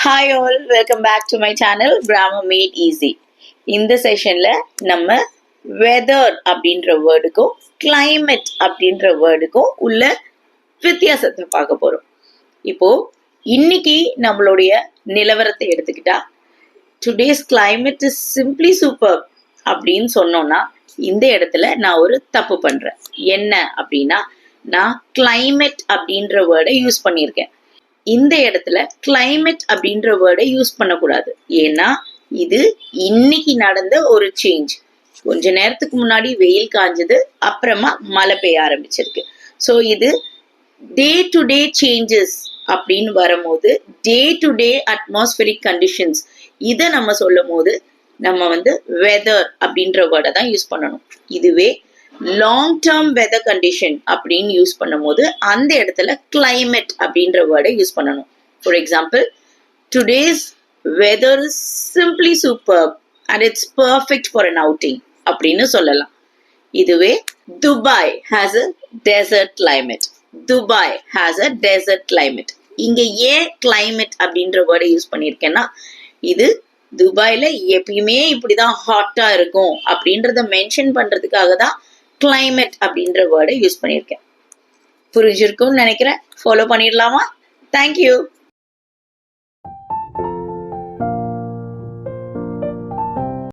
Hi all, welcome back to my channel Grammar Made Easy. இந்த செஷன்ல நம்ம weather அப்படின்ற வேர்டுக்கும் climate அப்படின்ற வேர்டுக்கும் உள்ள வித்தியாசத்தை பார்க்க போறோம். இப்போ இன்னைக்கு நம்மளுடைய நிலவரத்தை எடுத்துக்கிட்டா today's climate is simply superb அப்படின்னு சொன்னோம்னா இந்த இடத்துல நான் ஒரு தப்பு பண்றேன். என்ன அப்படின்னா நான் climate அப்படின்ற வேர்டை யூஸ் பண்ணியிருக்கேன். இந்த இடத்துல climate அப்படின்ற வேர்டை யூஸ் பண்ணக்கூடாது. ஏன்னா இது இன்னைக்கு நடந்த ஒரு சேஞ்ச். கொஞ்ச நேரத்துக்கு முன்னாடி வெயில் காஞ்சது, அப்புறமா மழை பெய்ய ஆரம்பிச்சிருக்கு. ஸோ இது டே டு டே சேஞ்சஸ் அப்படின்னு வரும்போது day to day atmospheric conditions இதை நம்ம சொல்லும் போது நம்ம வெதர் அப்படின்ற வேர்டை தான் யூஸ் பண்ணணும். இதுவே லாங் டேர்ம் வெதர் கண்டிஷன் அப்படின்னு யூஸ் பண்ணும்போது அந்த இடத்துல climate அப்படின்ற வேர்டை யூஸ் பண்ணணும். For example, today's weather is simply super and it's perfect for an outing அப்படின்னு சொல்லலாம். இதுவே Dubai has a desert climate. Dubai has a desert climate. இங்க ஏன் climate அப்படின்ற வேர்டை யூஸ் பண்ணியிருக்கேன்னா இது துபாயில எப்பயுமே இப்படிதான் ஹாட்டா இருக்கும் அப்படின்றத மென்ஷன் பண்றதுக்காக தான் climate அப்படின்ற வேர்டை யூஸ் பண்ணியிருக்கேன். புரிஞ்சிருக்கும்னு நினைக்கிறேன். ஃபாலோ பண்ணிடலாமா? தேங்க்யூ.